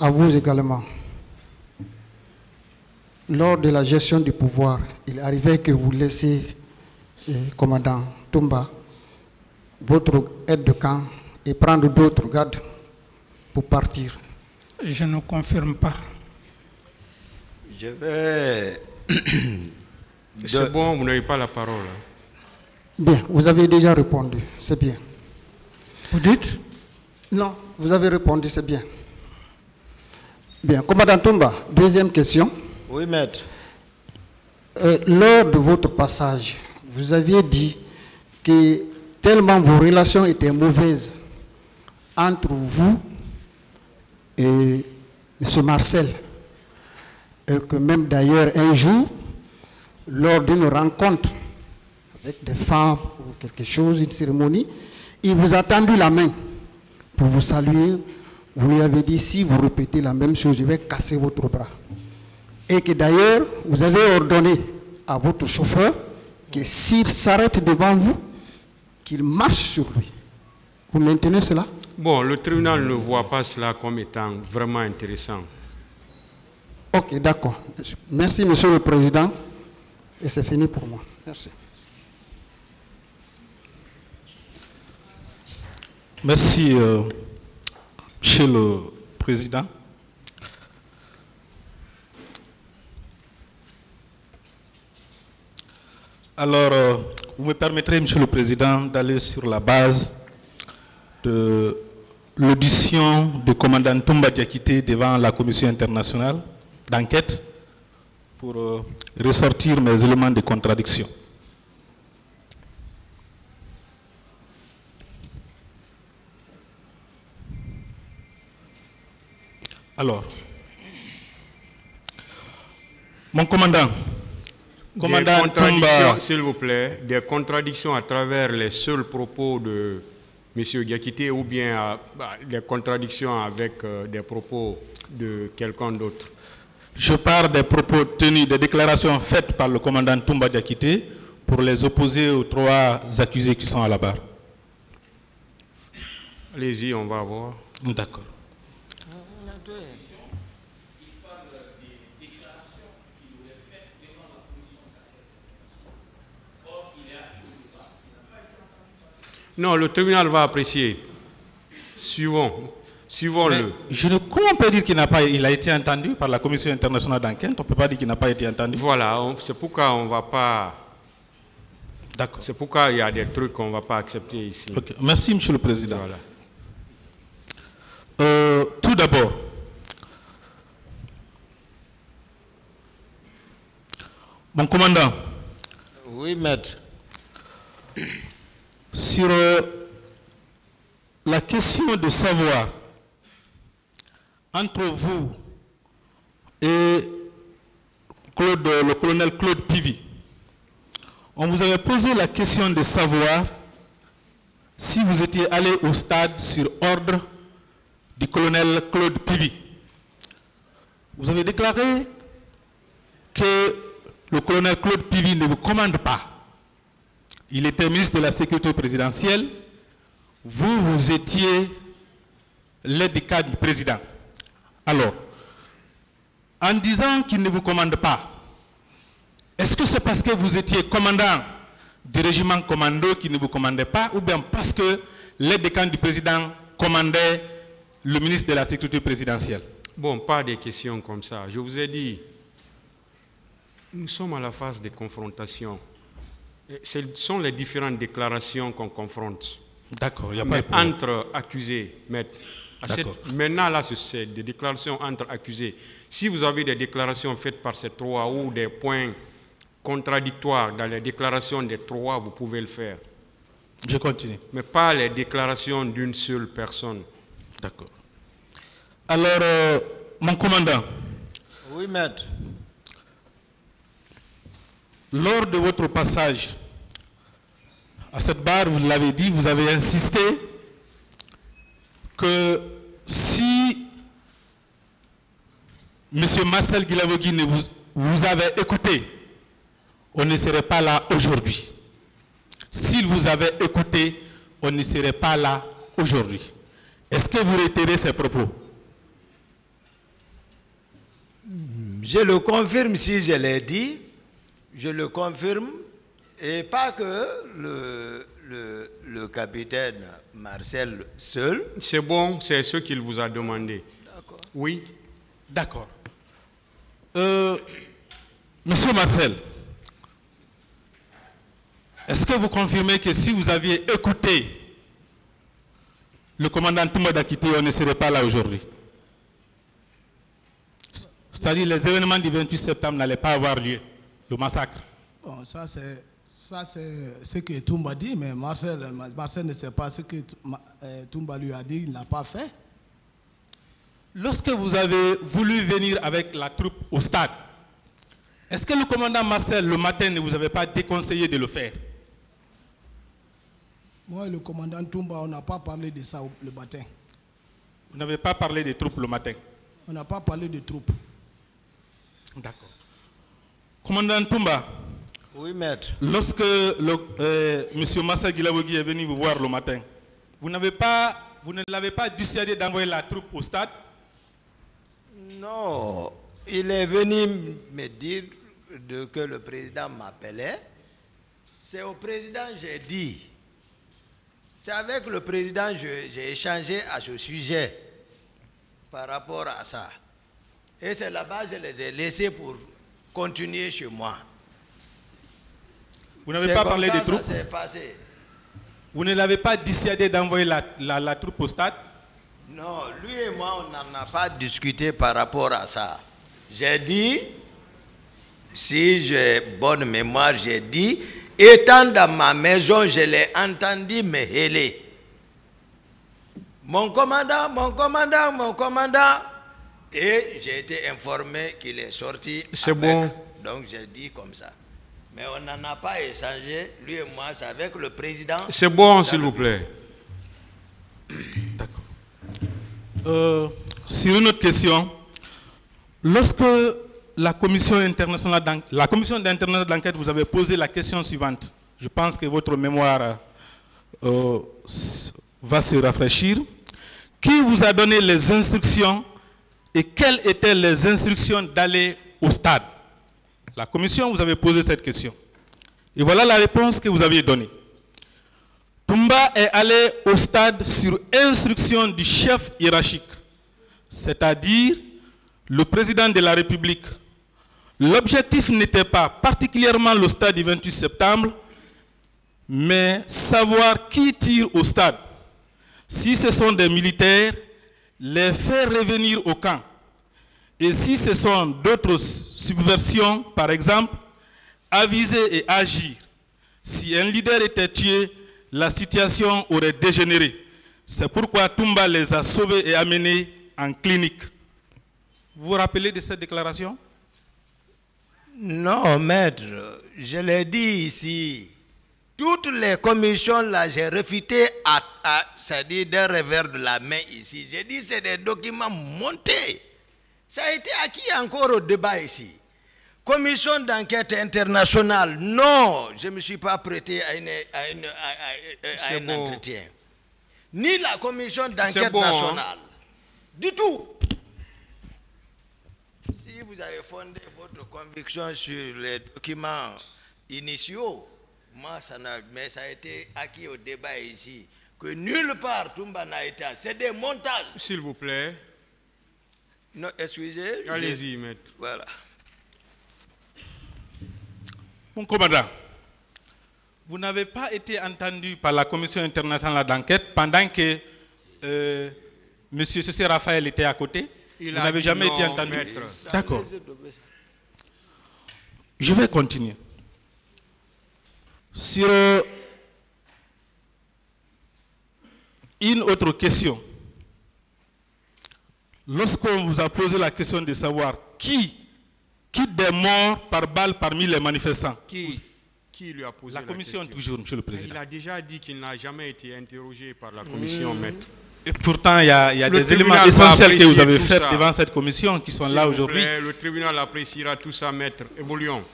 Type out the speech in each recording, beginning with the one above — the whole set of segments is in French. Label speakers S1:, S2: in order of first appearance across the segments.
S1: À vous également. Lors de la gestion du pouvoir, il arrivait que vous laissiez, commandant Toumba, votre aide de camp et prendre d'autres gardes pour partir.
S2: Je ne confirme pas.
S3: Je vais...
S4: C'est bon, vous n'avez pas la parole.
S1: Bien, vous avez déjà répondu, c'est bien.
S2: Vous dites?
S1: Non, vous avez répondu, c'est bien. Bien, commandant Toumba, deuxième question.
S3: Oui, maître.
S1: Lors de votre passage, vous aviez dit que tellement vos relations étaient mauvaises entre vous et M. Marcel, et que même d'ailleurs un jour, lors d'une rencontre avec des femmes ou quelque chose, une cérémonie, il vous a tendu la main pour vous saluer. Vous lui avez dit, si vous répétez la même chose, je vais casser votre bras. Et que d'ailleurs, vous avez ordonné à votre chauffeur que s'il s'arrête devant vous, qu'il marche sur lui. Vous maintenez cela?
S4: Bon, le tribunal ne voit pas cela comme étant vraiment intéressant.
S1: Ok, d'accord. Merci, Monsieur le Président. Et c'est fini pour moi. Merci.
S5: Merci, Monsieur le Président. Alors, vous me permettrez, Monsieur le Président, d'aller sur la base de l'audition du commandant Toumba Diakité devant la Commission internationale d'enquête pour ressortir mes éléments de contradiction. Alors, mon commandant Toumba...
S4: S'il vous plaît, des contradictions à travers les seuls propos de M. Diakité ou bien des contradictions avec des propos de quelqu'un d'autre?
S5: Je parle des propos tenus, des déclarations faites par le commandant Toumba Diakité pour les opposer aux trois accusés qui sont à la barre.
S4: Allez-y, on va voir.
S5: D'accord.
S4: Non, le tribunal va apprécier. Suivons-le.
S5: Comment on peut dire qu'il a été entendu par la Commission internationale d'enquête? On ne peut pas dire qu'il n'a pas été entendu.
S4: Voilà, c'est pourquoi on ne va pas...
S5: D'accord.
S4: C'est pourquoi il y a des trucs qu'on ne va pas accepter ici.
S5: Okay. Merci, Monsieur le Président.
S4: Voilà.
S5: Tout d'abord, mon commandant.
S3: Oui, maître.
S5: Sur la question de savoir entre vous et le colonel Claude Pivi, on vous avait posé la question de savoir si vous étiez allé au stade sur ordre du colonel Claude Pivi. Vous avez déclaré que le colonel Claude Pivi ne vous commande pas. Il était ministre de la Sécurité présidentielle. Vous étiez l'aide de camp du président. Alors, en disant qu'il ne vous commande pas, est-ce que c'est parce que vous étiez commandant du régiment commando qui ne vous commandait pas, ou bien parce que l'aide de camp du président commandait le ministre de la Sécurité présidentielle?
S4: Bon, pas des questions comme ça. Je vous ai dit, nous sommes à la phase des confrontations. Ce sont les différentes déclarations qu'on confronte.
S5: D'accord, il n'y a pas de problème.
S4: Entre accusés, maître. Maintenant, là, c'est des déclarations entre accusés. Si vous avez des déclarations faites par ces trois ou des points contradictoires dans les déclarations des trois, vous pouvez le faire.
S5: Je continue.
S4: Mais pas les déclarations d'une seule personne.
S5: D'accord. Alors, mon commandant.
S3: Oui, maître.
S5: Lors de votre passage à cette barre, vous l'avez dit, vous avez insisté que si M. Marcel Guilavogui vous avait écouté, on ne serait pas là aujourd'hui. S'il vous avait écouté, on ne serait pas là aujourd'hui. Est-ce que vous réitérez ces propos?
S3: Je le confirme si je l'ai dit. Je le confirme. Et pas que le capitaine Marcel seul.
S4: C'est bon, c'est ce qu'il vous a demandé.
S3: D'accord.
S4: Oui.
S5: D'accord. Monsieur Marcel, est-ce que vous confirmez que si vous aviez écouté le commandant Toumba Dakité, on ne serait pas là aujourd'hui? C'est-à-dire les événements du 28 septembre n'allaient pas avoir lieu, le massacre.
S6: Bon, ça c'est ce que Toumba dit, mais Marcel ne sait pas ce que Toumba lui a dit, il n'a pas fait.
S5: Lorsque vous avez voulu venir avec la troupe au stade, est-ce que le commandant Marcel, le matin, ne vous avait pas déconseillé de le faire?
S6: Moi et le commandant Toumba, on n'a pas parlé de ça le matin.
S5: Vous n'avez pas parlé des troupes le matin?
S6: On n'a pas parlé de troupes.
S5: D'accord. Commandant Toumba,
S3: Oui, maître.
S5: lorsque M. Massa Guilabogui est venu vous voir le matin, vous ne l'avez pas dissuadé d'envoyer la troupe au stade?
S3: Non, il est venu me dire que le président m'appelait. C'est au président que j'ai dit. C'est avec le président que j'ai échangé à ce sujet par rapport à ça. Et c'est là-bas que je les ai laissés pour continuer chez moi.
S5: Vous n'avez pas parlé des troupes?
S3: Ça s'est passé.
S5: Vous ne l'avez pas dissuadé d'envoyer la troupe au stade?
S3: Non, lui et moi, on n'en a pas discuté par rapport à ça. J'ai dit, si j'ai bonne mémoire, j'ai dit, étant dans ma maison, je l'ai entendu me héler. Mon commandant. Et j'ai été informé qu'il est sorti.
S4: C'est bon.
S3: Donc j'ai dit comme ça. Mais on n'en a pas échangé, lui et moi, c'est avec le président.
S4: C'est bon, s'il vous plaît.
S5: D'accord. Sur une autre question, lorsque la commission internationale d'enquête vous avait posé la question suivante, je pense que votre mémoire va se rafraîchir. Qui vous a donné les instructions et quelles étaient les instructions d'aller au stade? La commission vous avait posé cette question. Et voilà la réponse que vous aviez donnée. Toumba est allé au stade sur instruction du chef hiérarchique, c'est-à-dire le président de la République. L'objectif n'était pas particulièrement le stade du 28 septembre, mais savoir qui tire au stade. Si ce sont des militaires, les faire revenir au camp. Et si ce sont d'autres subversions, par exemple, aviser et agir. Si un leader était tué, la situation aurait dégénéré. C'est pourquoi Toumba les a sauvés et amenés en clinique. Vous vous rappelez de cette déclaration?
S3: Non, maître, je l'ai dit ici. Toutes les commissions là, j'ai réfuté c'est-à-dire d'un revers de la main ici. J'ai dit c'est des documents montés. Ça a été acquis encore au débat ici. Commission d'enquête internationale, non, je ne me suis pas prêté à un entretien. Ni la commission d'enquête nationale. Du tout. Si vous avez fondé votre conviction sur les documents initiaux, moi, mais ça a été acquis au débat ici, que nulle part Toumba n'a été. C'est des montages.
S4: S'il vous plaît.
S3: Non, excusez.
S4: Allez-y, maître.
S3: Voilà.
S5: Mon commandant, vous n'avez pas été entendu par la commission internationale d'enquête pendant que M. Cessé Raphaël était à côté? Vous n'avez jamais été entendu? D'accord. Je vais continuer. Sur une autre question. Lorsqu'on vous a posé la question de savoir qui des morts par balle parmi les manifestants?
S4: Qui lui a posé la
S5: commission
S4: question?
S5: toujours, monsieur le président.
S4: Il a déjà dit qu'il n'a jamais été interrogé par la commission, maître.
S5: Et pourtant, il y a des éléments essentiels que vous avez faits devant cette commission qui sont là aujourd'hui.
S4: Le tribunal appréciera tout ça, maître. Évoluons.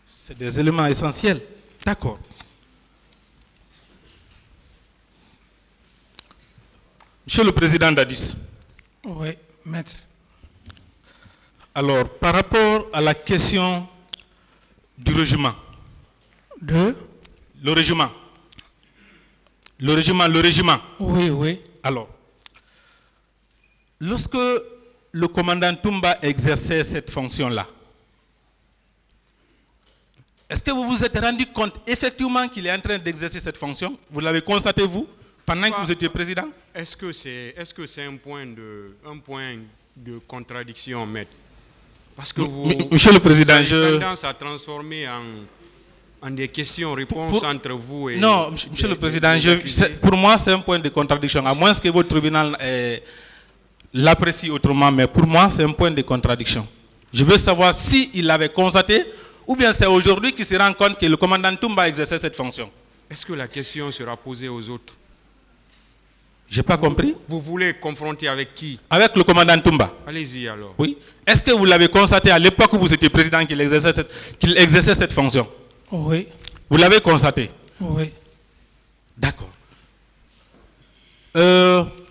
S5: C'est des éléments essentiels. D'accord. Monsieur le président Dadis.
S2: Oui, maître.
S5: Alors, par rapport à la question du régiment.
S2: De?
S5: Le régiment. Le régiment.
S2: Oui, oui.
S5: Alors, lorsque le commandant Toumba exerçait cette fonction-là, est-ce que vous vous êtes rendu compte effectivement qu'il est en train d'exercer cette fonction? Vous l'avez constaté, vous, pendant que vous étiez président?
S4: Est-ce que c'est un point de contradiction, maître? Parce que
S5: Monsieur le Président,
S4: vous avez tendance à transformer en des questions-réponses entre vous et...
S5: Non, Monsieur le Président, pour moi, c'est un point de contradiction. À moins que votre tribunal l'apprécie autrement, mais pour moi, c'est un point de contradiction. Je veux savoir s'il l'avait constaté, ou bien c'est aujourd'hui qu'il se rend compte que le commandant Toumba exerçait cette fonction.
S4: Est-ce que la question sera posée aux autres?
S5: Je n'ai pas compris.
S4: Vous voulez confronter avec qui?
S5: Avec le commandant Toumba.
S4: Allez-y alors.
S5: Oui. Est-ce que vous l'avez constaté à l'époque où vous étiez président qu'il exerçait cette fonction?
S2: Oui.
S5: Vous l'avez constaté?
S2: Oui.
S5: D'accord.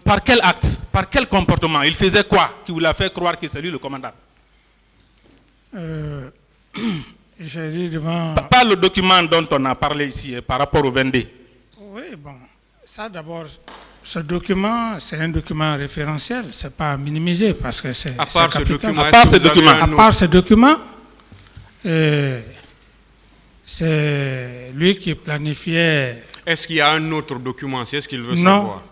S5: Par quel acte, par quel comportement? Il faisait quoi qui vous l'a fait croire que c'est lui le commandant?
S2: J'ai dit devant...
S5: Pas le document dont on a parlé ici par rapport au 22.
S2: Oui, bon. Ça d'abord, ce document, c'est un document référentiel. Ce n'est pas à minimiser parce que c'est
S4: à part ce document,
S2: c'est lui qui planifiait...
S4: Est-ce qu'il y a un autre document? C'est ce qu'il veut savoir.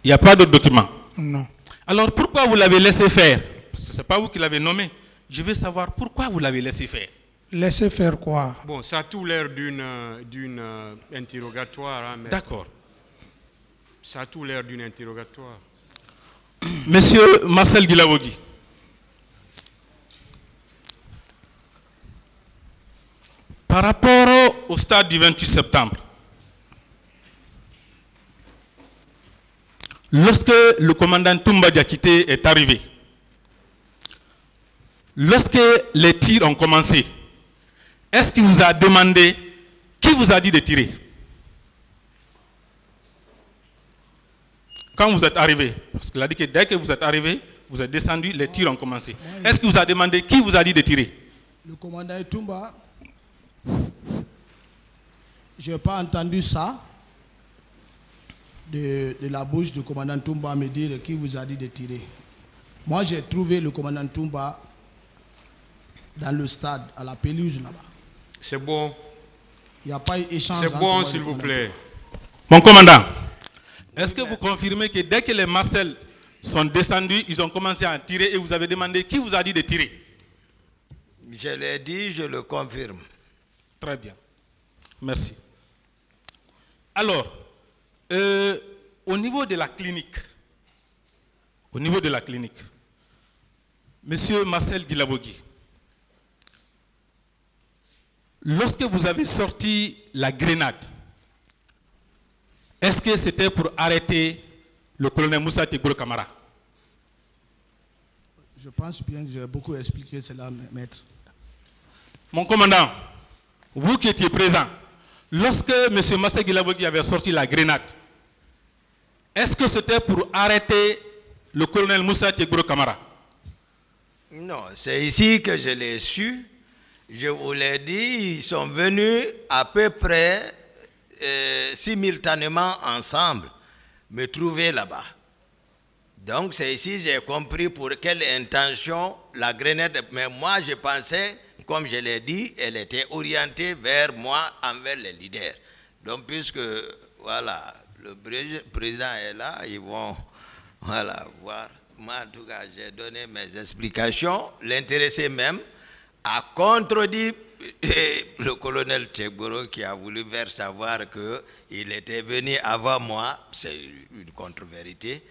S5: Il n'y a pas d'autre document?
S2: Non.
S5: Alors pourquoi vous l'avez laissé faire? Parce que ce n'est pas vous qui l'avez nommé. Je veux savoir pourquoi vous l'avez laissé faire.
S2: Laisser faire quoi?
S4: Bon, ça a tout l'air d'une interrogatoire. Hein,
S5: d'accord.
S4: Ça a tout l'air d'une interrogatoire.
S5: Monsieur Marcel Guilawogui. Par rapport au stade du 28 septembre, lorsque le commandant Toumba Diakité est arrivé, lorsque les tirs ont commencé, est-ce qu'il vous a demandé, qui vous a dit de tirer? Quand vous êtes arrivé, parce qu'il a dit que dès que vous êtes arrivé, vous êtes descendu, les tirs ont commencé. Est-ce qu'il vous a demandé, qui vous a dit de tirer?
S6: Le commandant Toumba, je n'ai pas entendu ça de la bouche du commandant Toumba me dire qui vous a dit de tirer. Moi, j'ai trouvé le commandant Toumba dans le stade, à la pelouse là-bas.
S4: C'est bon.
S6: Il n'y a pas eu échange.
S4: C'est bon, s'il vous plaît.
S5: Mon commandant, est-ce que vous confirmez que dès que les Marcel sont descendus, ils ont commencé à tirer et vous avez demandé qui vous a dit de tirer?
S3: Je l'ai dit, je le confirme.
S5: Très bien. Merci. Alors, au niveau de la clinique, Monsieur Marcel Guilawogui, lorsque vous avez sorti la grenade, est-ce que c'était pour arrêter le colonel Moussa Tegoro Camara?
S6: Je pense bien que j'ai beaucoup expliqué cela, maître.
S5: Mon commandant, vous qui étiez présent, lorsque M. Marcel Guilawogui avait sorti la grenade, est-ce que c'était pour arrêter le colonel Moussa Tegoro Camara?
S3: Non, c'est ici que je l'ai su. Je vous l'ai dit, ils sont venus à peu près simultanément ensemble me trouver là-bas. Donc c'est ici que j'ai compris pour quelle intention la grenade. Mais moi je pensais, comme je l'ai dit, elle était orientée vers moi, envers les leaders. Donc puisque voilà, le président est là, ils vont voilà, voir. Moi en tout cas j'ai donné mes explications. L'intéressé même a contredit le colonel Tegoro qui a voulu faire savoir qu'il était venu avant moi. C'est une contre-vérité.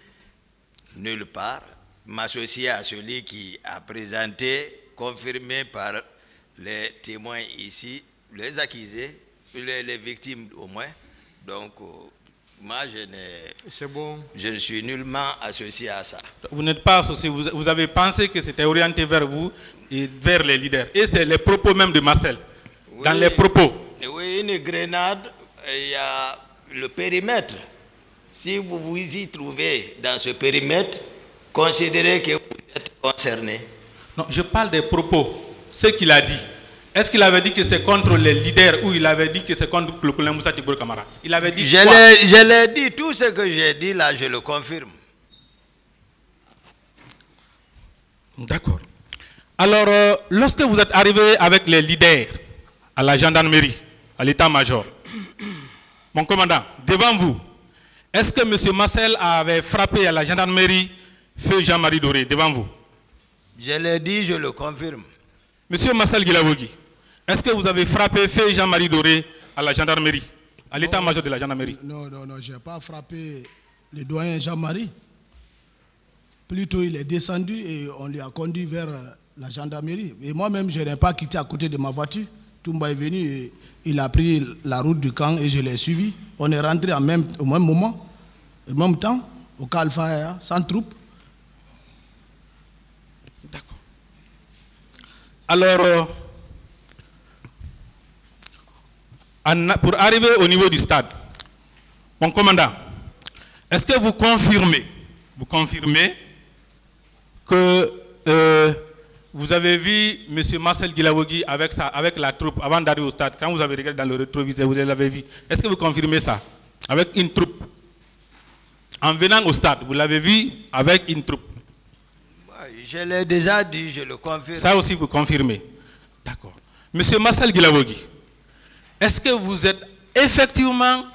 S3: Nulle part. M'associer à celui qui a présenté, confirmé par les témoins ici, les accusés, les victimes au moins. Donc, moi, je ne suis nullement associé à ça.
S5: Vous n'êtes pas associé, vous avez pensé que c'était orienté vers vous et vers les leaders. Et c'est les propos même de Marcel. Oui, dans les propos.
S3: Oui, une grenade, il y a le périmètre. Si vous vous y trouvez dans ce périmètre, considérez que vous êtes concernés.
S5: Non, je parle des propos, ce qu'il a dit. Est-ce qu'il avait dit que c'est contre les leaders ou il avait dit que c'est contre le colonel Moussa Tibor Camara? Il avait dit quoi?
S3: Je l'ai dit, tout ce que j'ai dit là, je le confirme.
S5: D'accord. Alors, lorsque vous êtes arrivé avec les leaders à la gendarmerie, à l'état-major, mon commandant, devant vous, est-ce que M. Marcel avait frappé à la gendarmerie feu Jean-Marie Doré, devant vous?
S3: Je l'ai dit, je le confirme.
S5: Monsieur Marcel Guilavogi, est-ce que vous avez frappé feu Jean-Marie Doré à la gendarmerie, à l'état-major de la gendarmerie?
S6: Non, je n'ai pas frappé le doyen Jean-Marie. Plutôt, il est descendu et on lui a conduit vers la gendarmerie. Et moi-même, je n'ai pas quitté à côté de ma voiture. Toumba est venu et il a pris la route du camp et je l'ai suivi. On est rentré au même moment, au même temps, au camp Alpha, sans troupe.
S5: D'accord. Alors, pour arriver au niveau du stade, mon commandant, est-ce que vous confirmez que vous avez vu M. Marcel Guilavogi avec la troupe avant d'arriver au stade? Quand vous avez regardé dans le rétroviseur, vous l'avez vu. Est-ce que vous confirmez ça? Avec une troupe. En venant au stade, vous l'avez vu avec une troupe.
S3: Je l'ai déjà dit, je le confirme.
S5: Ça aussi, vous confirmez. D'accord. M. Marcel Guilavogi, est-ce que vous êtes effectivement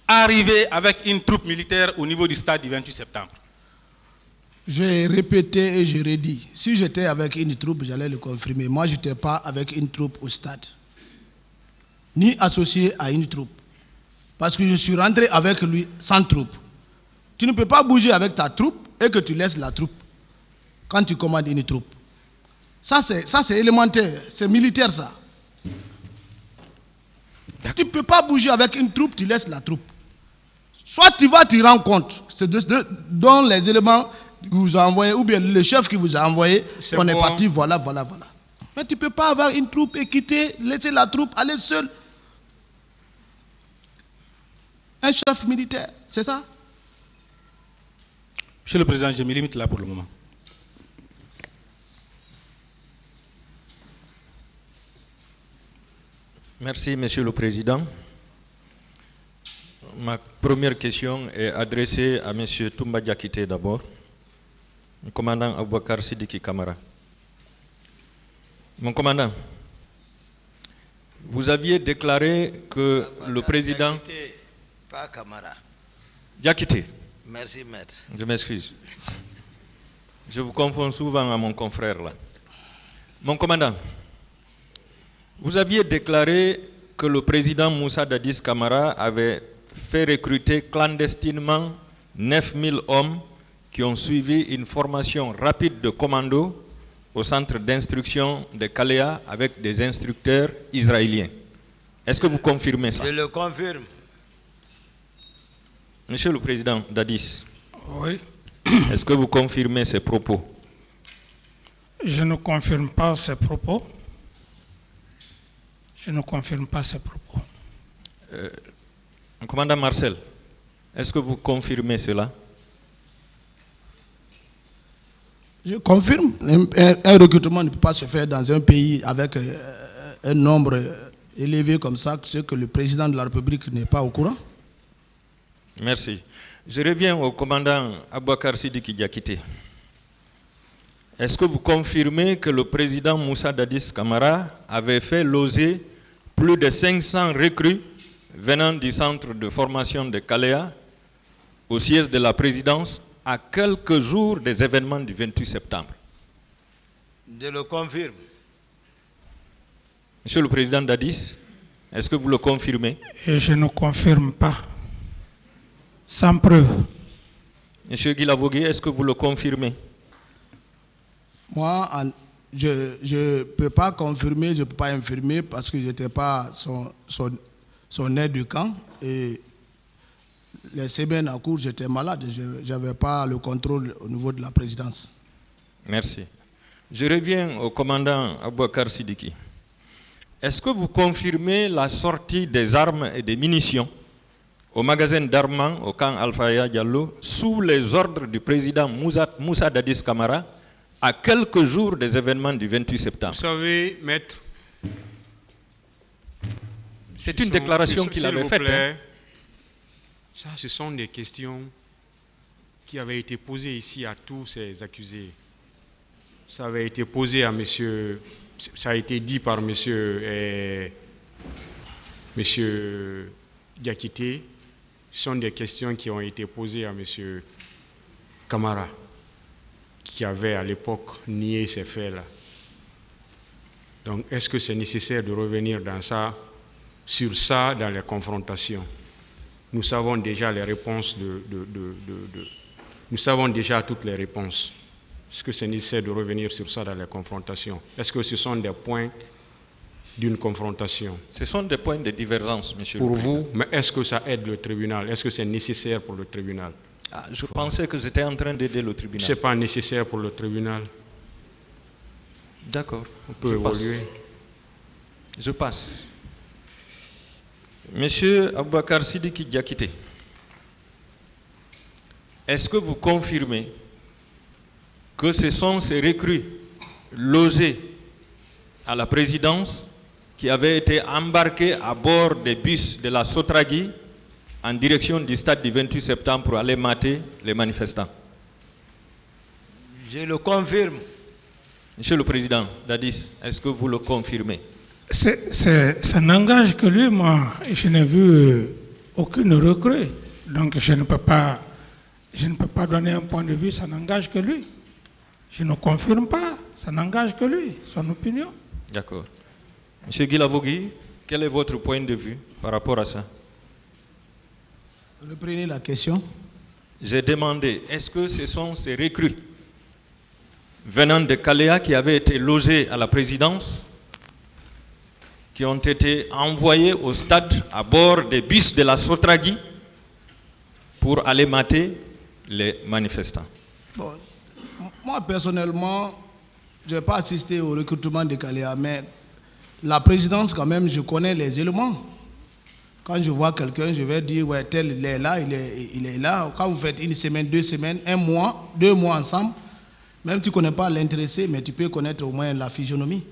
S5: arrivé avec une troupe militaire au niveau du stade du 28 septembre?
S6: J'ai répété et j'ai redit. Si j'étais avec une troupe, j'allais le confirmer. Moi, je n'étais pas avec une troupe au stade, ni associé à une troupe. Parce que je suis rentré avec lui sans troupe. Tu ne peux pas bouger avec ta troupe et que tu laisses la troupe quand tu commandes une troupe. Ça, c'est élémentaire. C'est militaire, ça. Tu ne peux pas bouger avec une troupe, tu laisses la troupe. Soit tu vas, tu rends compte. C'est dans les éléments que vous a envoyé, ou bien le chef qui vous a envoyé, on est parti, voilà. Mais tu ne peux pas avoir une troupe et quitter, laisser la troupe, aller seul. Un chef militaire, c'est ça?
S5: Monsieur le Président, je me limite là pour le moment.
S7: Merci, Monsieur le Président. Ma première question est adressée à M. Toumba Diakité d'abord, commandant Aboubakar Sidiki Camara. Mon commandant, vous aviez déclaré que le président...
S3: Diakité, pas Camara.
S7: Diakité.
S3: Merci, maître.
S7: Je m'excuse. Je vous confonds souvent à mon confrère là. Mon commandant, vous aviez déclaré que le président Moussa Dadis Camara avait fait recruter clandestinement 9000 hommes qui ont suivi une formation rapide de commando au centre d'instruction de Kalea avec des instructeurs israéliens. Est-ce que vous confirmez ça?
S3: Je le confirme.
S7: Monsieur le Président Dadis,
S2: Oui.
S7: est-ce que vous confirmez ces propos?
S2: Je ne confirme pas ces propos. Je ne confirme pas ces propos.
S7: Commandant Marcel, est-ce que vous confirmez cela?
S6: Je confirme. Un recrutement ne peut pas se faire dans un pays avec un nombre élevé comme ça, ce que le président de la République n'est pas au courant.
S7: Merci. Je reviens au commandant Aboubakar Sidiki Diakité. Est-ce que vous confirmez que le président Moussa Dadis Camara avait fait loger plus de 500 recrues venant du centre de formation de Kalea au siège de la présidence à quelques jours des événements du 28 septembre?
S3: Je le confirme.
S7: Monsieur le Président Dadis, est-ce que vous le confirmez?
S2: Et je ne confirme pas. Sans preuve.
S7: Monsieur Guilavogui, est-ce que vous le confirmez?
S6: Moi, je ne peux pas confirmer, je ne peux pas infirmer parce que je n'étais pas son aide du camp. Et les semaines en cours, j'étais malade. Je n'avais pas le contrôle au niveau de la présidence.
S7: Merci. Je reviens au commandant Aboubakar Sidiki. Est-ce que vous confirmez la sortie des armes et des munitions au magasin d'Arman, au camp Alpha Diallo, sous les ordres du président Moussa Dadis Camara, à quelques jours des événements du 28 septembre.
S4: Vous savez, maître,
S7: c'est une déclaration qu'il avait faite. Hein.
S4: Ça, ce sont des questions qui avaient été posées ici à tous ces accusés. Ça avait été posé à monsieur, ça a été dit par monsieur Diakité. Ce sont des questions qui ont été posées à monsieur Camara, qui avait à l'époque nié ces faits-là. Donc, est-ce que c'est nécessaire de revenir sur ça dans les confrontations? Nous savons déjà les réponses nous savons déjà toutes les réponses. Est-ce que c'est nécessaire de revenir sur ça dans les confrontations? Est-ce que ce sont des points d'une confrontation?
S7: Ce sont des points de divergence, monsieur le Président.
S4: Pour vous, mais est-ce que ça aide le tribunal? Est-ce que c'est nécessaire pour le tribunal?
S7: Je pensais que j'étais en train d'aider le tribunal.
S4: Ce n'est pas nécessaire pour le tribunal.
S7: D'accord.
S4: On peut évoluer.
S7: Je passe. Monsieur Aboubakar Sidiki Diakité, est-ce que vous confirmez que ce sont ces recrues logées à la présidence qui avaient été embarquées à bord des bus de la Sotragui en direction du stade du 28 septembre pour aller mater les manifestants?
S3: Je le confirme.
S7: Monsieur le Président Dadis, est-ce que vous le confirmez?
S2: Ça n'engage que lui, moi. Je n'ai vu aucune recrue. Donc je ne peux pas donner un point de vue, ça n'engage que lui. Je ne confirme pas, ça n'engage que lui, son opinion.
S7: D'accord. Monsieur Guilavogui, quel est votre point de vue par rapport à ça?
S6: Reprenez la question.
S7: J'ai demandé, est-ce que ce sont ces recrues venant de Kalea qui avaient été logées à la présidence, qui ont été envoyées au stade à bord des bus de la Sotragui pour aller mater les manifestants?
S6: Bon, moi personnellement, je n'ai pas assisté au recrutement de Kalea, mais la présidence quand même, je connais les éléments. Quand je vois quelqu'un, je vais dire, ouais, tel, il est là, il est là. Quand vous faites une semaine, 2 semaines, 1 mois, 2 mois ensemble, même si tu ne connais pas l'intéressé, mais tu peux connaître au moins la physionomie.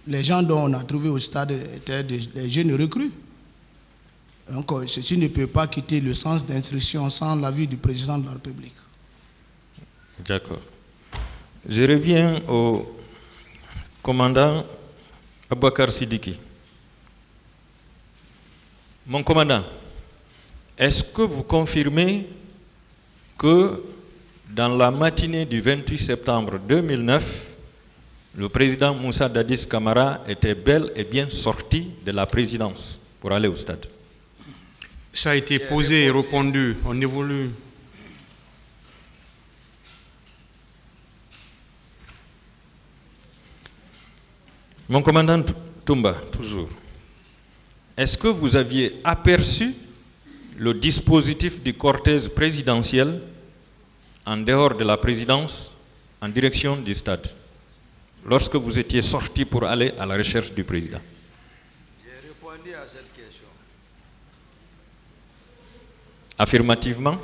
S6: Les gens dont on a trouvé au stade étaient des jeunes recrues. Donc, ceci ne peut pas quitter le sens d'instruction sans l'avis du président de la République.
S7: D'accord. Je reviens au commandant Aboubakar Sidiki. Mon commandant, est-ce que vous confirmez que dans la matinée du 28 septembre 2009, le président Moussa Dadis Camara était bel et bien sorti de la présidence pour aller au stade?
S4: Ça a été posé et répondu. On évolue.
S7: Mon commandant Toumba, toujours. Est-ce que vous aviez aperçu le dispositif du cortège présidentiel en dehors de la présidence, en direction du stade, lorsque vous étiez sorti pour aller à la recherche du président?
S3: J'ai répondu à cette question.
S7: Affirmativement?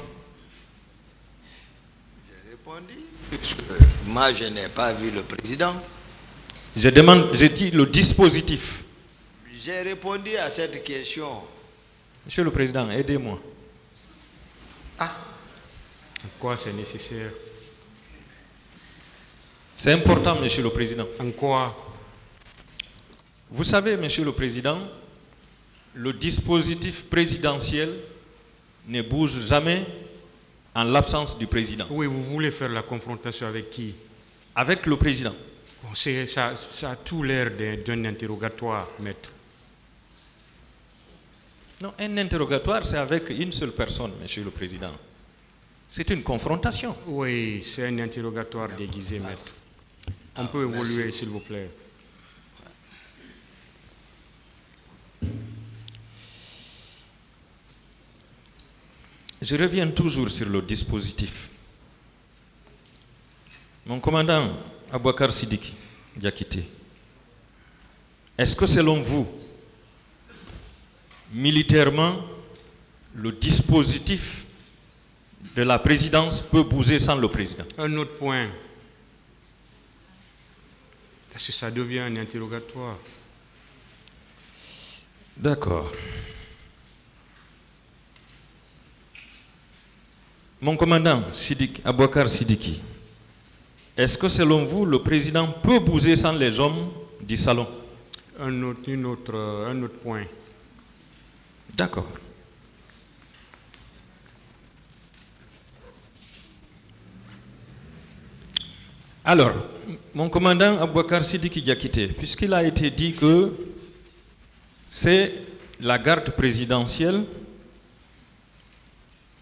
S3: J'ai répondu. Moi, je n'ai pas vu le président.
S7: J'ai dit le dispositif.
S3: J'ai répondu à cette question.
S7: Monsieur le Président, aidez-moi.
S4: Quoi c'est nécessaire?
S7: C'est important, Monsieur le Président.
S4: En quoi?
S7: Vous savez, Monsieur le Président, le dispositif présidentiel ne bouge jamais en l'absence du Président.
S4: Oui, vous voulez faire la confrontation avec qui?
S7: Avec le Président.
S4: Bon, ça a tout l'air d'un interrogatoire, maître.
S7: Non, un interrogatoire, c'est avec une seule personne, Monsieur le Président. C'est une confrontation.
S4: Oui, c'est un interrogatoire déguisé, maître. On peut évoluer, s'il vous plaît.
S7: Je reviens toujours sur le dispositif. Mon commandant Aboubakar Sidiki Diakité, est-ce que selon vous, militairement, le dispositif de la présidence peut bouger sans le président?
S4: Un autre point. Parce que ça devient un interrogatoire.
S7: D'accord. Mon commandant Abouakar Sidiki, est-ce que selon vous, le président peut bouger sans les hommes du salon?
S4: Un autre point.
S7: D'accord. Alors, mon commandant Abouakar Sidiki Diakité, puisqu'il a été dit que c'est la garde présidentielle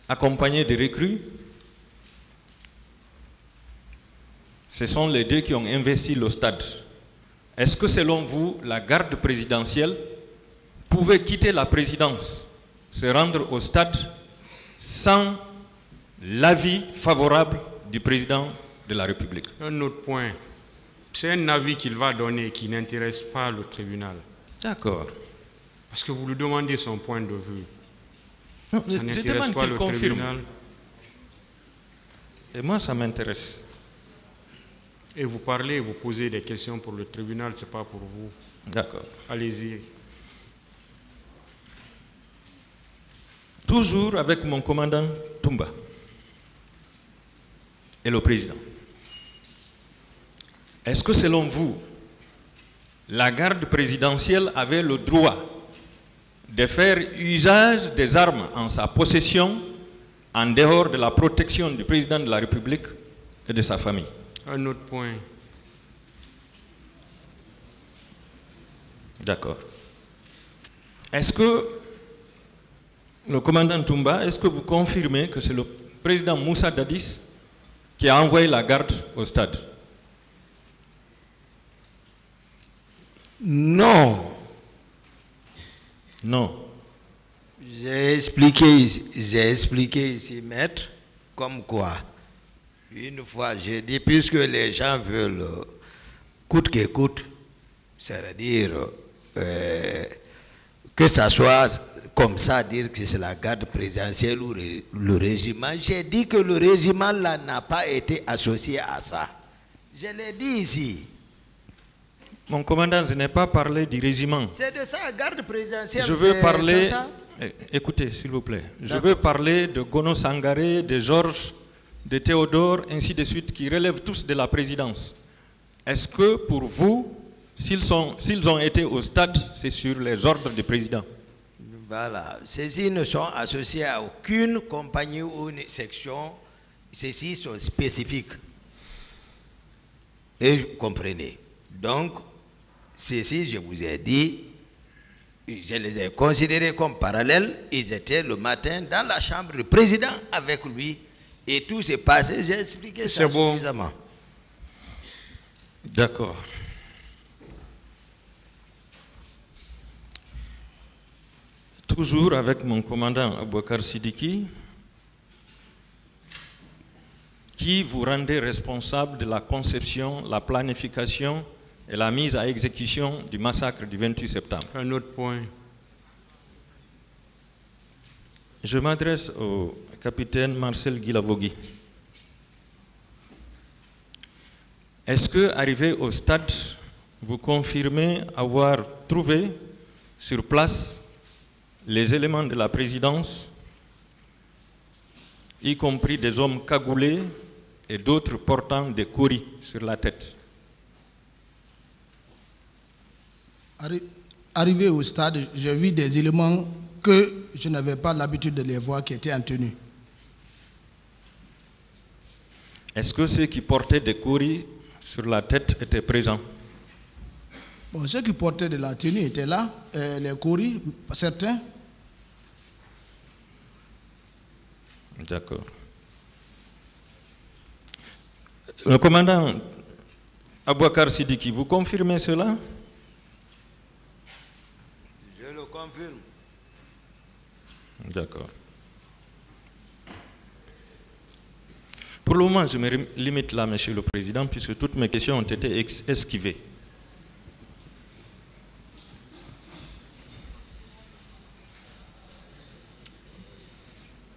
S7: accompagnée des recrues, ce sont les deux qui ont investi le stade. Est-ce que selon vous, la garde présidentielle pouvait quitter la présidence, se rendre au stade sans l'avis favorable du président de la République?
S4: Un autre point, c'est un avis qu'il va donner qui n'intéresse pas le tribunal.
S7: D'accord.
S4: Parce que vous lui demandez son point de vue.
S7: Non,
S4: Ça n'intéresse pas le tribunal.
S7: Et moi, ça m'intéresse.
S4: Et vous parlez, vous posez des questions pour le tribunal, ce n'est pas pour vous.
S7: D'accord.
S4: Allez-y.
S7: Toujours avec mon commandant Toumba et le président. Est-ce que selon vous, la garde présidentielle avait le droit de faire usage des armes en sa possession en dehors de la protection du président de la République et de sa famille?
S4: Un autre point.
S7: D'accord. Est-ce que, le commandant Toumba, est-ce que vous confirmez que c'est le président Moussa Dadis qui a envoyé la garde au stade?
S3: Non.
S7: Non.
S3: J'ai expliqué ici, maître, comme quoi, une fois, j'ai dit, puisque les gens veulent coûte que coûte, c'est-à-dire que ça soit comme ça, dire que c'est la garde présidentielle ou le régiment, j'ai dit que le régiment là n'a pas été associé à ça. Je l'ai dit ici.
S7: Mon commandant, je n'ai pas parlé du régiment.
S3: C'est de ça, la garde présidentielle.
S7: Je veux parler, écoutez s'il vous plaît, je veux parler de Gono Sangaré, de Georges, de Théodore, ainsi de suite, qui relèvent tous de la présidence. Est-ce que pour vous, s'ils ont été au stade, c'est sur les ordres du président?
S3: Voilà, ceux-ci ne sont associés à aucune compagnie ou une section, ceux-ci sont spécifiques. Et vous comprenez. Donc, ceux-ci, je vous ai dit, je les ai considérés comme parallèles. Ils étaient le matin dans la chambre du président avec lui. Et tout s'est passé, j'ai expliqué ça suffisamment.
S7: D'accord. Toujours avec mon commandant Abouakar Sidiki, qui vous rendait responsable de la conception, la planification et la mise à exécution du massacre du 28 septembre.
S4: Un autre point.
S7: Je m'adresse au capitaine Marcel Guilavogui. Est-ce que, arrivé au stade, vous confirmez avoir trouvé sur place les éléments de la présidence, y compris des hommes cagoulés et d'autres portant des coris sur la tête?
S6: Arrivé au stade, j'ai vu des éléments que je n'avais pas l'habitude de les voir qui étaient en tenue.
S7: Est-ce que ceux qui portaient des coris sur la tête étaient présents?
S6: Bon, ceux qui portaient de la tenue étaient là, les coris, certains.
S7: D'accord. Le commandant Abouakar Sidiki, vous confirmez cela?
S3: Je le confirme.
S7: D'accord. Pour le moment, je me limite là, Monsieur le Président, puisque toutes mes questions ont été esquivées.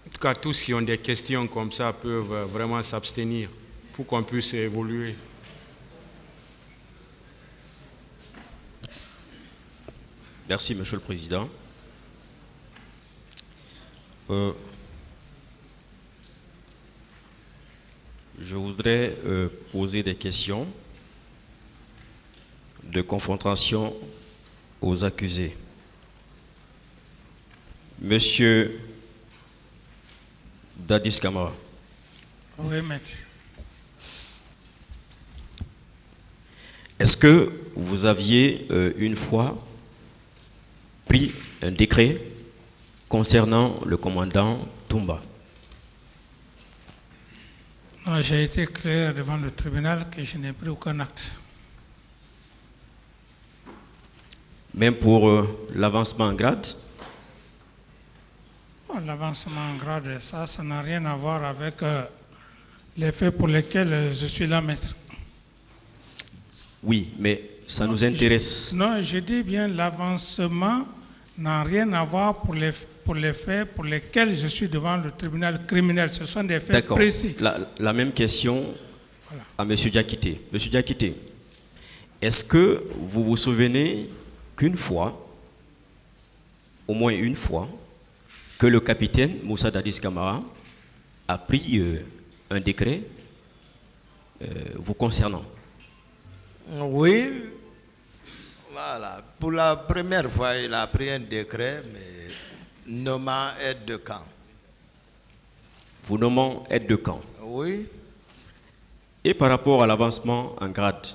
S4: En tout cas, tous qui ont des questions comme ça peuvent vraiment s'abstenir pour qu'on puisse évoluer.
S8: Merci, Monsieur le Président. Je voudrais poser des questions de confrontation aux accusés. Monsieur Dadis Camara.
S2: Oui, maître.
S8: Est-ce que vous aviez une fois pris un décret concernant le commandant Toumba?
S2: Non, j'ai été clair devant le tribunal que je n'ai pris aucun acte.
S8: Même pour l'avancement en grade?
S2: Bon, l'avancement en grade, ça n'a rien à voir avec les faits pour lesquels je suis là, maître.
S8: Oui, mais ça nous intéresse.
S2: Non, je dis bien l'avancement n'a rien à voir pour les faits pour lesquels je suis devant le tribunal criminel. Ce sont des faits précis.
S8: La même question à M. Diakité. M. Diakité, est-ce que vous vous souvenez qu'une fois, au moins une fois, que le capitaine Moussa Dadis Camara a pris un décret vous concernant?
S3: Oui, voilà. Pour la première fois, il a pris un décret, mais nommant aide de camp.
S8: Vous nommant aide de camp?
S3: Oui.
S8: Et par rapport à l'avancement en grade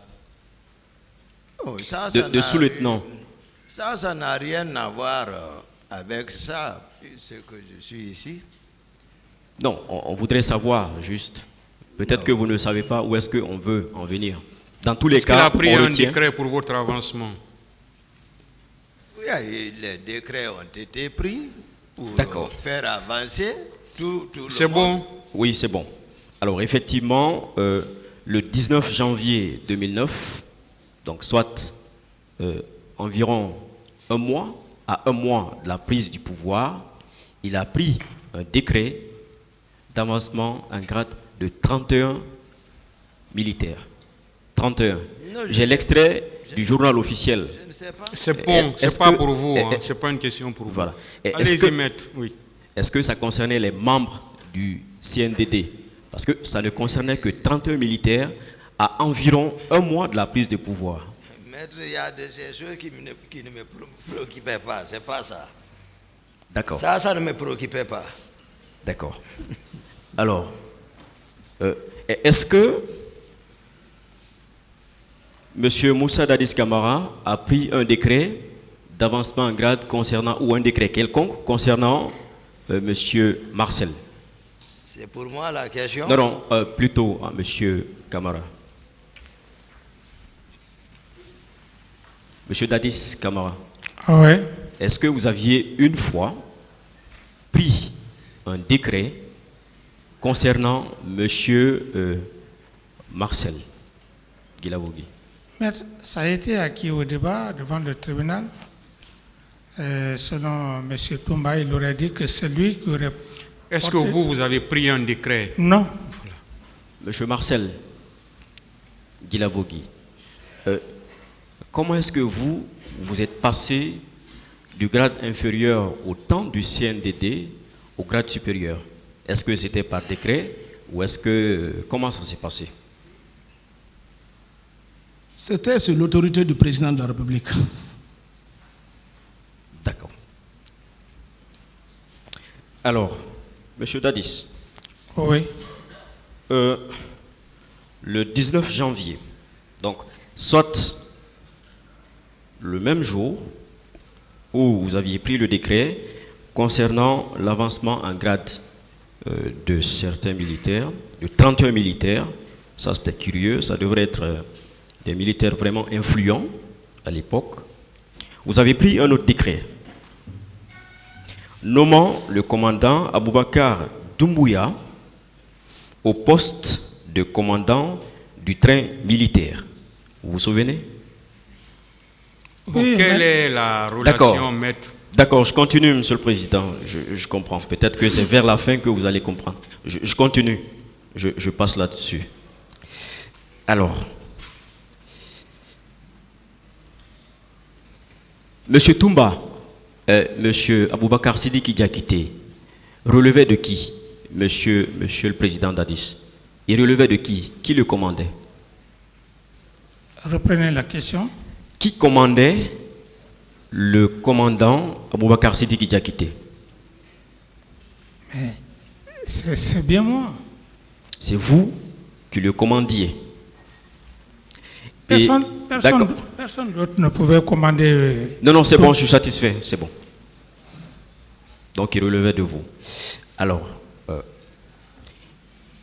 S8: de sous-lieutenant?
S3: Ça n'a rien à voir avec ça, puisque je suis ici.
S8: Non, on voudrait savoir juste. Peut-être que vous ne savez pas où est-ce qu'on veut en venir. Dans tous les cas,
S4: il a pris un décret pour votre avancement?
S3: Oui, les décrets ont été pris pour faire avancer tout le monde.
S4: C'est bon?
S8: Oui, c'est bon. Alors, effectivement, le 19 janvier 2009, donc soit environ un mois de la prise du pouvoir, il a pris un décret d'avancement en grade de 31 militaires. 31. J'ai l'extrait du journal officiel.
S4: C'est bon, c'est pas pour vous, hein, c'est pas une question pour vous.
S8: Voilà.
S4: Allez-y, maître. Oui.
S8: Est-ce que ça concernait les membres du CNDD? Parce que ça ne concernait que 31 militaires à environ un mois de la prise de pouvoir.
S3: Maître, il y a des choses qui ne me préoccupaient pas, c'est pas ça.
S8: D'accord.
S3: Ça ne me préoccupait pas.
S8: D'accord. Alors, est-ce que M. Moussa Dadis Camara a pris un décret d'avancement en grade concernant, ou un décret quelconque concernant M. Marcel?
S3: C'est pour moi la question?
S8: Non, plutôt à M. Camara. M. Dadis Camara.
S2: Ah oui.
S8: Est-ce que vous aviez une fois pris un décret concernant M. Marcel Guilavogui?
S2: Maître, ça a été acquis au débat devant le tribunal. Selon M. Toumba, il aurait dit que c'est lui qui aurait...
S4: Est-ce que vous avez pris un décret?
S2: Non.
S8: Voilà. M. Marcel Guilavogui, comment est-ce que vous êtes passé du grade inférieur au temps du CNDD au grade supérieur? Est-ce que c'était par décret ou est-ce que... Comment ça s'est passé?
S6: C'était sur l'autorité du président de la République.
S8: D'accord. Alors, M. Dadis.
S2: Oui.
S8: Le 19 janvier, donc, soit le même jour où vous aviez pris le décret concernant l'avancement en grade de certains militaires, de 31 militaires, ça c'était curieux, ça devrait être des militaires vraiment influents à l'époque. Vous avez pris un autre décret nommant le commandant Aboubakar Doumbouya au poste de commandant du train militaire. Vous vous souvenez?
S2: Oui,
S4: quelle est la relation, maître?
S8: D'accord, je continue, Monsieur le Président. Je comprends. Peut-être que c'est vers la fin que vous allez comprendre. Je continue. Je passe là-dessus. Alors, Monsieur Toumba, Monsieur Aboubakar Sidiki Diakité, relevait de qui, monsieur le Président Dadis? Il relevait de qui? Qui le commandait?
S2: Reprenez la question.
S8: Qui commandait le commandant Aboubakar Sidiki Diakité?
S2: C'est bien moi.
S8: C'est vous qui le commandiez.
S2: Personne d'autre ne pouvait commander.
S8: Non, c'est bon, je suis satisfait, c'est bon. Donc il relevait de vous. Alors,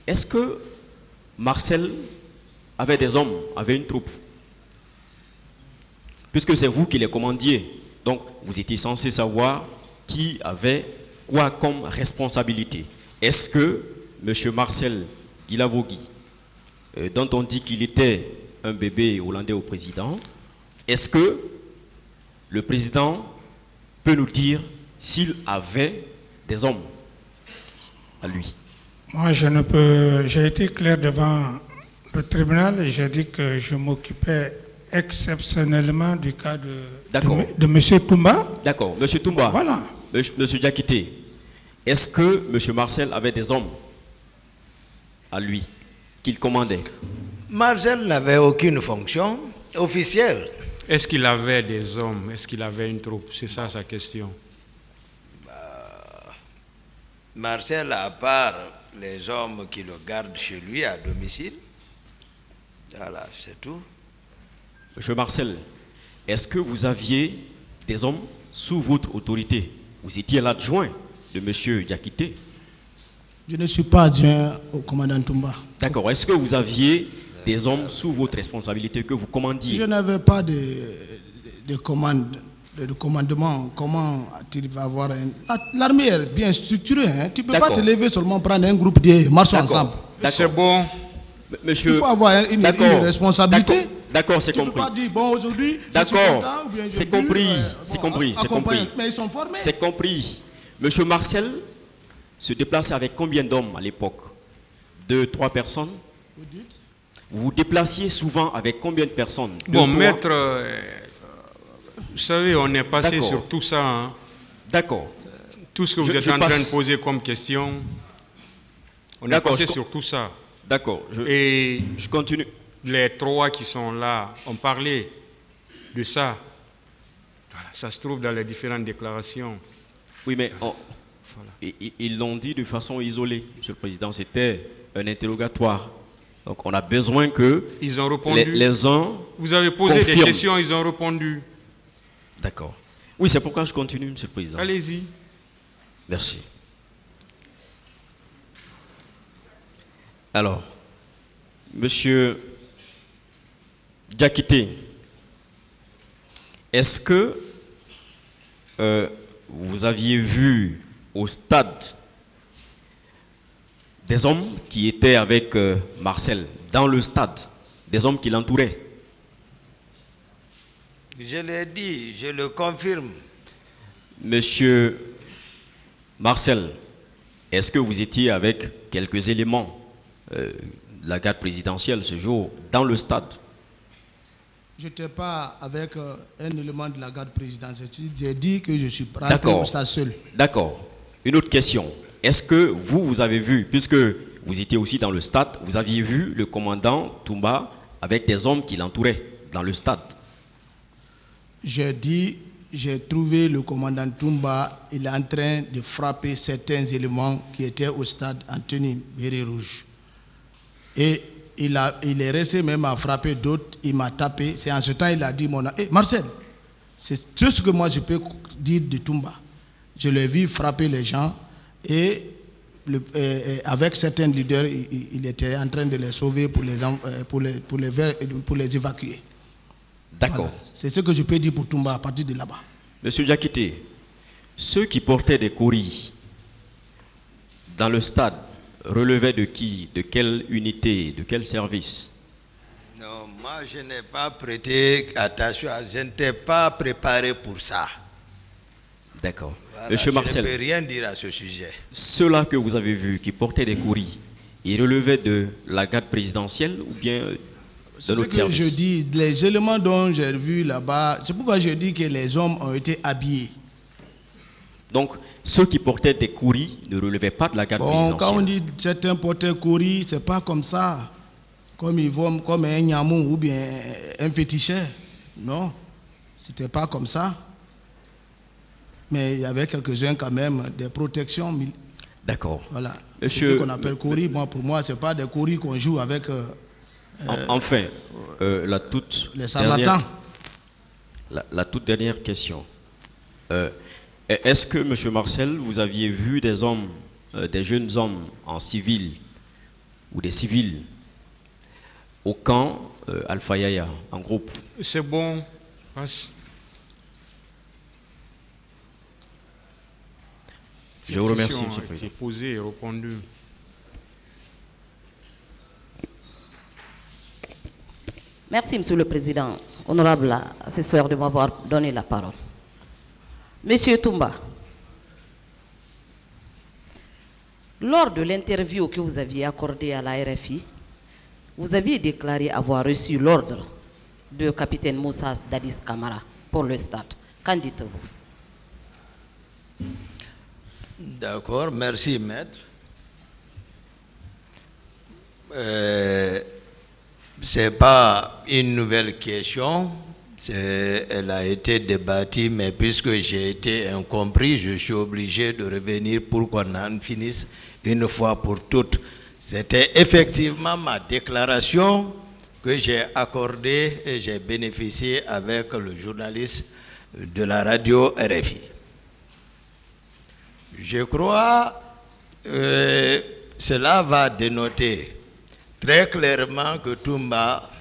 S8: est-ce que Marcel avait des hommes, avait une troupe? Puisque c'est vous qui les commandiez, donc vous étiez censé savoir qui avait quoi comme responsabilité. Est-ce que M. Marcel Guilavogui, dont on dit qu'il était un bébé hollandais au président, est-ce que le président peut nous dire s'il avait des hommes à lui?
S2: Moi, j'ai été clair devant le tribunal et j'ai dit que je m'occupais exceptionnellement du cas de M. Toumba.
S8: D'accord, M. Toumba.
S2: Voilà.
S8: M. Diakité, est-ce que M. Marcel avait des hommes à lui qu'il commandait?
S3: Marcel n'avait aucune fonction officielle.
S4: Est-ce qu'il avait des hommes? Est-ce qu'il avait une troupe? C'est ça sa question.
S3: Marcel, à part les hommes qui le gardent chez lui à domicile, voilà, c'est tout.
S8: Monsieur Marcel, est-ce que vous aviez des hommes sous votre autorité? Vous étiez l'adjoint de M. Diakité.
S6: Je ne suis pas adjoint au commandant Toumba.
S8: D'accord. Est-ce que vous aviez des hommes sous votre responsabilité que vous commandiez?
S6: Je n'avais pas de commandement. Comment il va avoir un... L'armée est bien structurée. Hein? Tu ne peux pas te lever seulement prendre un groupe de marchons ensemble.
S4: C'est bon.
S6: Monsieur, il faut avoir une responsabilité.
S8: D'accord, c'est compris.
S6: Tu ne peux pas dire, bon, aujourd'hui,
S8: d'accord, c'est compris, c'est compris, c'est compris.
S6: Mais ils sont formés.
S8: C'est compris. Monsieur Marcel se déplaçait avec combien d'hommes à l'époque? 2, 3 personnes?
S6: Vous dites?
S8: Vous vous déplaciez souvent avec combien de personnes?
S4: Bon, maître, vous savez, on est passé sur tout ça. Hein.
S8: D'accord.
S4: Tout ce que vous êtes en train de poser comme question, on est passé sur tout ça.
S8: D'accord.
S4: Et
S8: je continue.
S4: Les 3 qui sont là ont parlé de ça. Voilà, ça se trouve dans les différentes déclarations.
S8: Oui, mais ils l'ont dit de façon isolée, Monsieur le Président. C'était un interrogatoire. Donc on a besoin que
S4: ils ont répondu.
S8: Les uns
S4: vous avez posé des questions, ils ont répondu.
S8: D'accord. Oui, c'est pourquoi je continue, Monsieur le Président.
S4: Allez-y.
S8: Merci. Alors, Monsieur Diakité, est-ce que vous aviez vu au stade des hommes qui étaient avec Marcel, dans le stade, des hommes qui l'entouraient?
S3: Je l'ai dit, je le confirme.
S8: Monsieur Marcel, est-ce que vous étiez avec quelques éléments de la garde présidentielle ce jour dans le stade?
S6: Je n'étais pas avec un élément de la garde présidentielle. J'ai dit que je suis rentré au stade seul.
S8: D'accord. Une autre question. Est-ce que vous avez vu, puisque vous étiez aussi dans le stade, vous aviez vu le commandant Toumba avec des hommes qui l'entouraient dans le stade?
S6: J'ai dit, j'ai trouvé le commandant Toumba, il est en train de frapper certains éléments qui étaient au stade en tenue béret rouge. Et il est resté même à frapper d'autres, il m'a tapé. C'est en ce temps il a dit, Marcel, c'est tout ce que moi je peux dire de Toumba. Je l'ai vu frapper les gens et avec certains leaders, il était en train de les sauver pour les évacuer.
S8: D'accord.
S6: Voilà. C'est ce que je peux dire pour Toumba à partir de là-bas.
S8: Monsieur Diakité, ceux qui portaient des courriers dans le stade relevaient de qui? De quelle unité? De quel service?
S3: Non, moi je n'ai pas prêté attention, je n'étais pas préparé pour ça.
S8: D'accord.
S3: Voilà,
S8: Monsieur Marcel,
S3: je ne peux rien dire à ce sujet.
S8: Ceux-là que vous avez vus qui portaient des courriers, ils relevaient de la garde présidentielle ou bien
S6: C'est ce que je dis, les éléments dont j'ai vu là-bas, c'est pourquoi je dis que les hommes ont été habillés.
S8: Donc, ceux qui portaient des kouris ne relevaient pas de la garde présidentielle.
S6: Quand on dit certains portaient kouris, c'est pas comme ça, comme ils vont, comme un nyamou ou bien un féticheur. Non, c'était pas comme ça. Mais il y avait quelques-uns quand même, des protections.
S8: D'accord.
S6: Voilà. C'est ce qu'on appelle kouris. Moi, pour moi, c'est pas des kouris qu'on joue avec.
S8: Enfin, la toute dernière question. Est-ce que, M. Marcel, vous aviez vu des hommes, des jeunes hommes en civil ou des civils au camp Alpha Yaya, en groupe?
S4: C'est bon. Passe.
S8: Je vous remercie, M. le Président.
S4: Cette question a été posée et répondue.
S9: Merci, Monsieur le Président. Honorable assesseur, de m'avoir donné la parole. Monsieur Toumba, lors de l'interview que vous aviez accordée à la RFI, vous aviez déclaré avoir reçu l'ordre de capitaine Moussa Dadis Camara pour le stade. Qu'en dites-vous?
S3: D'accord, merci, maître. Ce n'est pas une nouvelle question. Elle a été débattue, mais puisque j'ai été incompris, je suis obligé de revenir pour qu'on en finisse une fois pour toutes. C'était effectivement ma déclaration que j'ai accordée et j'ai bénéficié avec le journaliste de la radio RFI. Je crois que cela va dénoter très clairement que Toumba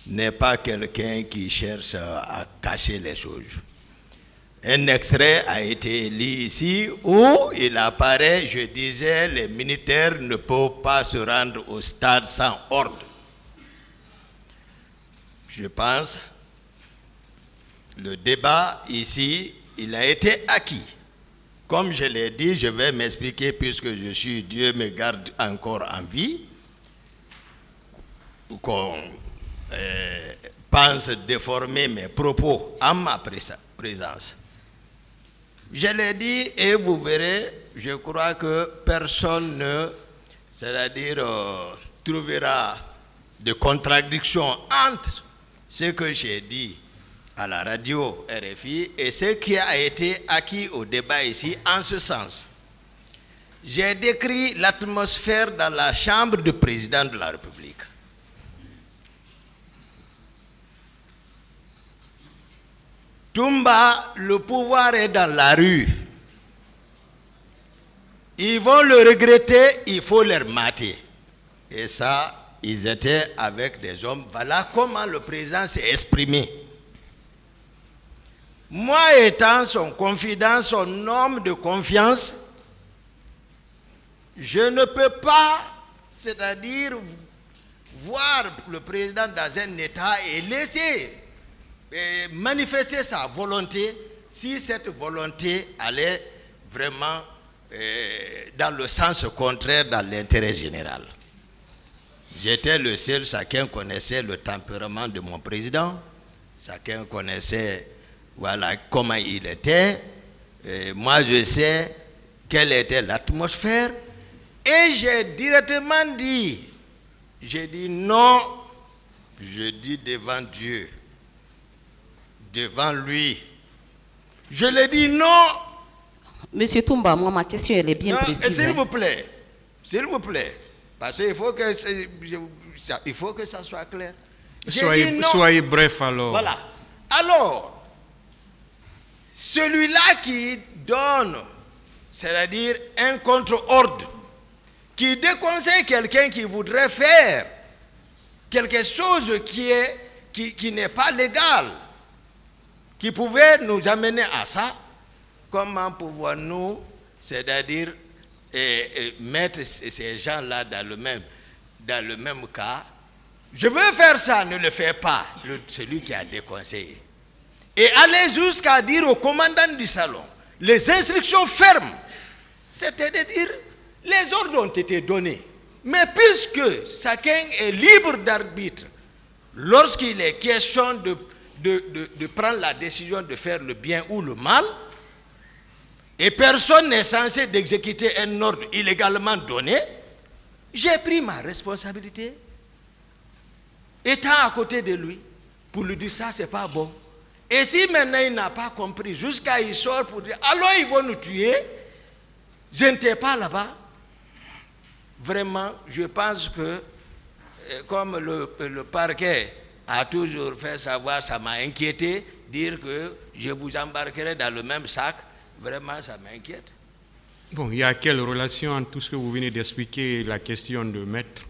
S3: n'est pas quelqu'un qui cherche à cacher les choses. Un extrait a été lu ici où il apparaît, je disais, les militaires ne peuvent pas se rendre au stade sans ordre. Je pense le débat ici, il a été acquis. Comme je l'ai dit, je vais m'expliquer puisque je suis, Dieu me garde encore en vie, qu'on pense déformer mes propos en ma présence. Je l'ai dit et vous verrez, je crois que personne ne, c'est-à-dire, trouvera de contradiction entre ce que j'ai dit à la radio RFI et ce qui a été acquis au débat ici en ce sens. J'ai décrit l'atmosphère dans la chambre du président de la République. Toumba, le pouvoir est dans la rue. Ils vont le regretter, il faut les mater. Et ça, ils étaient avec des hommes. Voilà comment le président s'est exprimé. Moi étant son confident, son homme de confiance, je ne peux pas, c'est-à-dire voir le président dans un état et laisser manifester sa volonté si cette volonté allait vraiment dans le sens contraire dans l'intérêt général. J'étais le seul, chacun connaissait le tempérament de mon président, chacun connaissait voilà comment il était, moi je sais quelle était l'atmosphère et j'ai directement dit, j'ai dit non, je dis devant Dieu, devant lui. Je lui ai dit non.
S9: Monsieur Toumba, moi ma question elle est bien précise.
S3: S'il vous plaît, parce qu'il faut que ça soit clair.
S4: Soyez bref alors.
S3: Voilà. Alors, celui-là qui donne, c'est-à-dire un contre-ordre, qui déconseille quelqu'un qui voudrait faire quelque chose qui n'est pas légal, qui pouvait nous amener à ça, comment pouvons-nous, c'est-à-dire mettre ces gens-là dans le même cas? Je veux faire ça, ne le fais pas, celui qui a déconseillé. Et aller jusqu'à dire au commandant du salon, les instructions fermes, c'est-à-dire les ordres ont été donnés. Mais puisque chacun est libre d'arbitre, lorsqu'il est question de prendre la décision de faire le bien ou le mal, et personne n'est censé d'exécuter un ordre illégalement donné, j'ai pris ma responsabilité, étant à côté de lui, pour lui dire ça, c'est pas bon. Et si maintenant il n'a pas compris, jusqu'à il sort pour dire, alors ils vont nous tuer, je n'étais pas là-bas. Vraiment, je pense que, comme le parquet a toujours fait savoir, ça m'a inquiété, dire que je vous embarquerai dans le même sac, vraiment ça m'inquiète.
S4: Bon, il y a quelle relation entre tout ce que vous venez d'expliquer et la question de maître?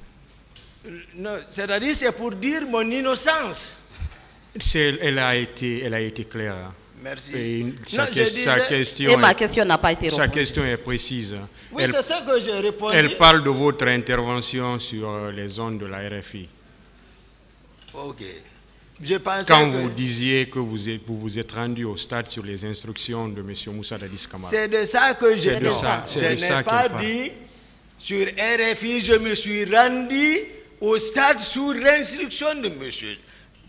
S3: Non, c'est-à-dire c'est pour dire mon innocence.
S4: Elle a été claire.
S3: Merci.
S4: Et
S9: ma question n'a pas été répondue.
S4: Sa question est précise.
S3: Oui, c'est ça que j'ai répondu.
S4: Elle parle de votre intervention sur les zones de la RFI.
S3: Ok. Je pensais
S4: Quand vous disiez que vous vous êtes rendu au stade sur les instructions de M. Moussa Dadis Camara.
S3: C'est de ça que je dis. Je n'ai pas dit sur RFI, je me suis rendu au stade sous l'instruction de M.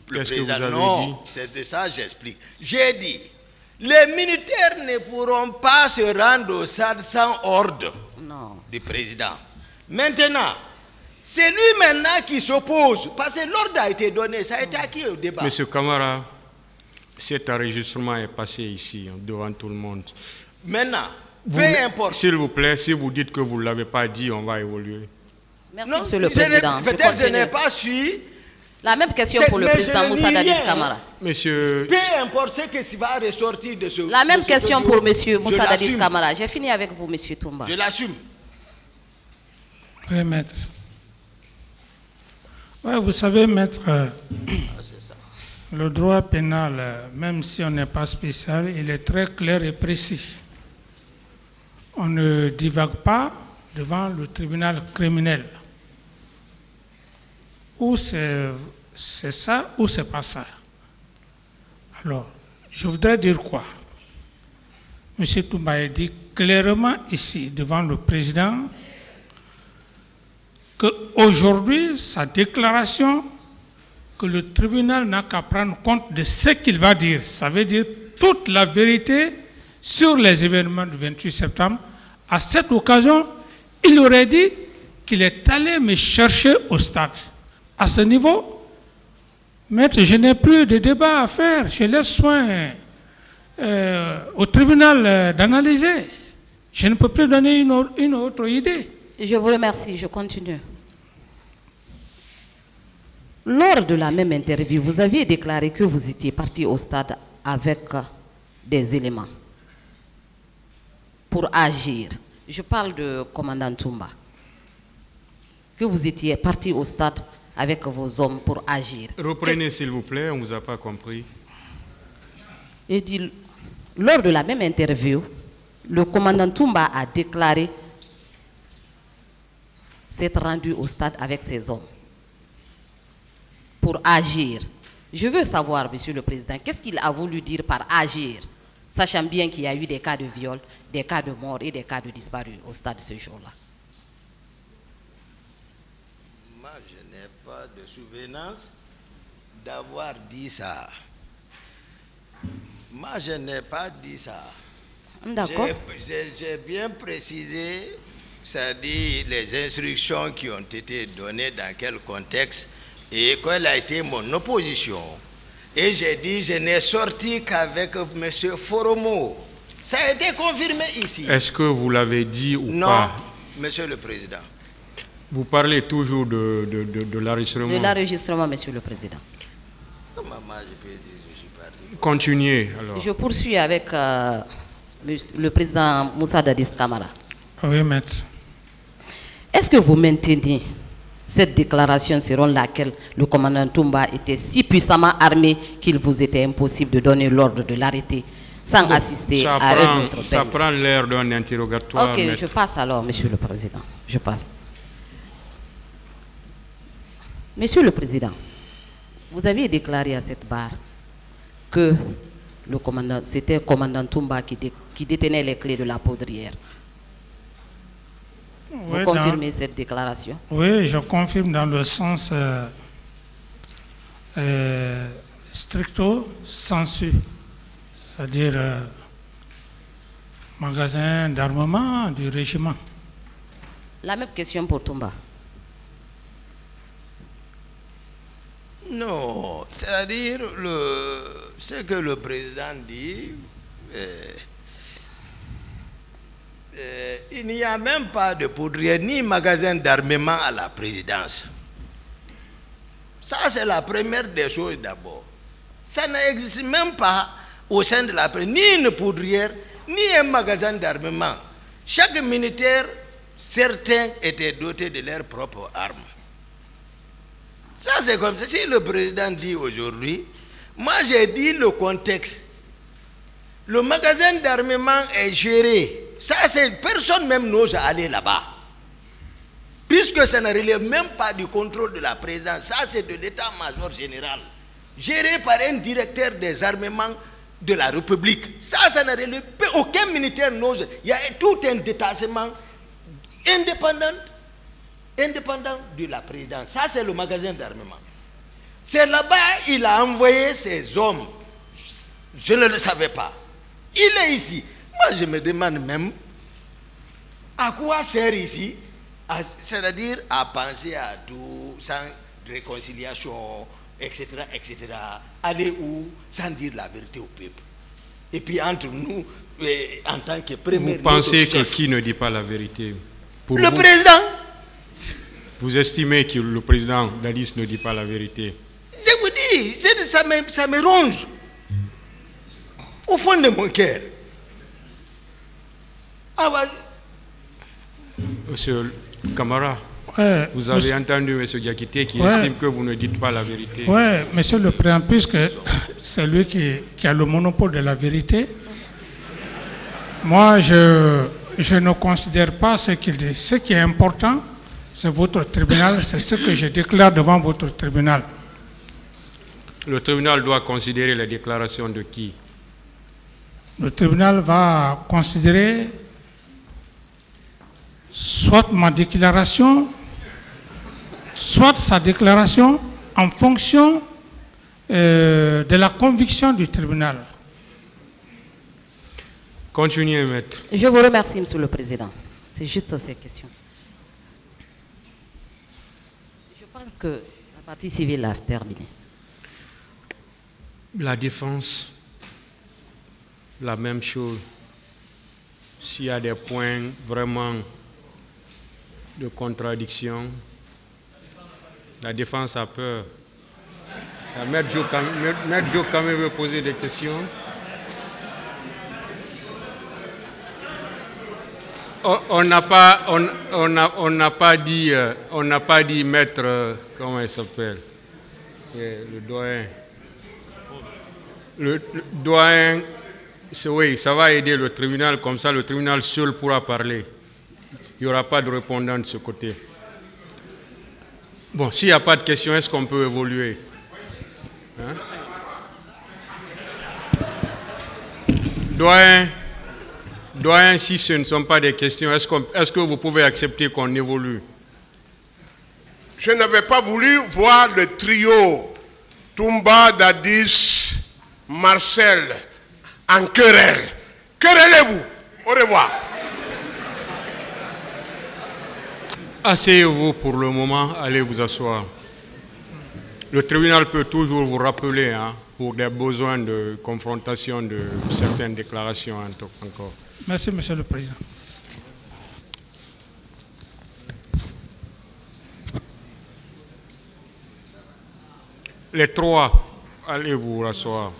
S3: le Président. Non, c'est de ça que j'explique. J'ai dit, les militaires ne pourront pas se rendre au stade sans ordre du Président. Maintenant, c'est lui maintenant qui s'oppose, parce que l'ordre a été donné, ça a été acquis au débat.
S4: Monsieur Camara, cet enregistrement est passé ici, devant tout le monde.
S3: Maintenant, peu importe.
S4: S'il vous plaît, si vous dites que vous ne l'avez pas dit, on va évoluer.
S9: Merci, Monsieur le Président.
S3: Peut-être que je n'ai pas su.
S9: La même question pour le président Moussa Dadis Camara.
S4: Monsieur...
S3: Peu importe ce qui va ressortir de ce...
S9: La même question pour Monsieur Moussa Dadis Camara. J'ai fini avec vous, Monsieur Toumba.
S3: Je l'assume.
S2: Oui, maître. Oui, vous savez, maître, le droit pénal, même si on n'est pas spécial, il est très clair et précis. On ne divague pas devant le tribunal criminel. Ou c'est ça, ou c'est pas ça. Alors, je voudrais dire quoi? M. Toumba a dit clairement ici, devant le président, qu'aujourd'hui, sa déclaration, que le tribunal n'a qu'à prendre compte de ce qu'il va dire. Ça veut dire toute la vérité sur les événements du 28 septembre. À cette occasion, il aurait dit qu'il est allé me chercher au stade. À ce niveau, maître, je n'ai plus de débat à faire. Je laisse soin au tribunal d'analyser. Je ne peux plus donner une autre idée.
S9: Je vous remercie, je continue. Lors de la même interview, vous aviez déclaré que vous étiez parti au stade avec des éléments pour agir. Je parle de commandant Toumba. Que vous étiez parti au stade avec vos hommes pour agir.
S4: Reprenez s'il vous plaît, on ne vous a pas compris.
S9: Il dit, lors de la même interview, le commandant Toumba a déclaré s'être rendu au stade avec ses hommes pour agir. Je veux savoir, Monsieur le Président, qu'est-ce qu'il a voulu dire par agir, sachant bien qu'il y a eu des cas de viol, des cas de mort et des cas de disparus au stade ce jour-là.
S3: Moi, je n'ai pas de souvenance d'avoir dit ça. Moi, je n'ai pas dit ça.
S9: D'accord.
S3: J'ai bien précisé, c'est-à-dire les instructions qui ont été données dans quel contexte et quelle a été mon opposition. Et j'ai dit, je n'ai sorti qu'avec M. Foromo. Ça a été confirmé ici.
S4: Est-ce que vous l'avez dit ou pas?
S3: Non, Monsieur le Président.
S4: Vous parlez toujours de l'enregistrement.
S9: De l'enregistrement, Monsieur le Président.
S3: Comment je peux dire je suis parti?
S4: Continuez alors.
S9: Je poursuis avec le président Moussa Dadis Camara.
S2: Oui, maître.
S9: Est-ce que vous maintenez cette déclaration selon laquelle le commandant Toumba était si puissamment armé qu'il vous était impossible de donner l'ordre de l'arrêter sans assister à un autre peine?
S4: Ça prend l'air d'un interrogatoire.
S9: Ok, maître. Je passe alors, Monsieur le Président. Je passe. Monsieur le Président, vous aviez déclaré à cette barre que c'était le commandant Toumba qui détenait les clés de la poudrière. Vous confirmez cette déclaration?
S2: Oui, je confirme dans le sens stricto sensu, c'est-à-dire magasin d'armement du régiment.
S9: La même question pour Toumba.
S3: Non, c'est-à-dire ce que le président dit, il n'y a même pas de poudrière ni magasin d'armement à la présidence. Ça, c'est la première des choses d'abord. Ça n'existe même pas au sein de la présidence, ni une poudrière, ni un magasin d'armement. Chaque militaire, certains étaient dotés de leurs propres armes. Ça, c'est comme ça. Si le président dit aujourd'hui, moi j'ai dit le contexte. Le magasin d'armement est géré. Ça, c'est personne même n'ose aller là-bas. Puisque ça ne relève même pas du contrôle de la présidence. Ça, c'est de l'état-major général. Géré par un directeur des armements de la République. Ça ne relève pas. Aucun militaire n'ose. Il y a tout un détachement indépendant de la présidence. Ça, c'est le magasin d'armement. C'est là-bas il a envoyé ses hommes. Je ne le savais pas. Il est ici. Moi, je me demande même à quoi sert ici, c'est-à-dire à penser à tout, sans réconciliation, etc., etc. Aller où sans dire la vérité au peuple. Et puis entre nous, en tant que premier...
S4: Vous pensez que qui ne dit pas la vérité? Pour
S3: le
S4: vous,
S3: président.
S4: Vous estimez que le président Dadis ne dit pas la vérité?
S3: Je vous dis, ça me ronge. Au fond de mon cœur.
S4: Monsieur Camara, vous avez entendu M. Diakité qui estime que vous ne dites pas la vérité.
S2: Oui, Monsieur le Président, puisque c'est lui qui a le monopole de la vérité, moi je ne considère pas ce qu'il dit. Ce qui est important, c'est votre tribunal, c'est ce que je déclare devant votre tribunal.
S4: Le tribunal doit considérer les déclarations de qui?
S2: Le tribunal va considérer soit ma déclaration, soit sa déclaration en fonction de la conviction du tribunal.
S4: Continuez, maître.
S9: Je vous remercie, Monsieur le Président. C'est juste ces questions. Je pense que la partie civile a terminé.
S4: La défense, la même chose. S'il y a des points vraiment de contradiction, la défense a peur. Maître Jo quand même veut poser des questions. On n'a pas dit maître, comment il s'appelle, le doyen. Le doyen, oui, ça va aider le tribunal, comme ça le tribunal seul pourra parler. Il n'y aura pas de répondant de ce côté. Bon, s'il n'y a pas de questions, est-ce qu'on peut évoluer? Hein? Doyen, si ce ne sont pas des questions, est-ce que vous pouvez accepter qu'on évolue?
S10: Je n'avais pas voulu voir le trio Toumba, Dadis, Marcel en querelle. Querellez-vous. Au revoir.
S4: Asseyez-vous pour le moment, allez vous asseoir. Le tribunal peut toujours vous rappeler, hein, pour des besoins de confrontation de certaines déclarations encore.
S2: Merci, Monsieur le Président.
S4: Les trois, allez vous rasseoir.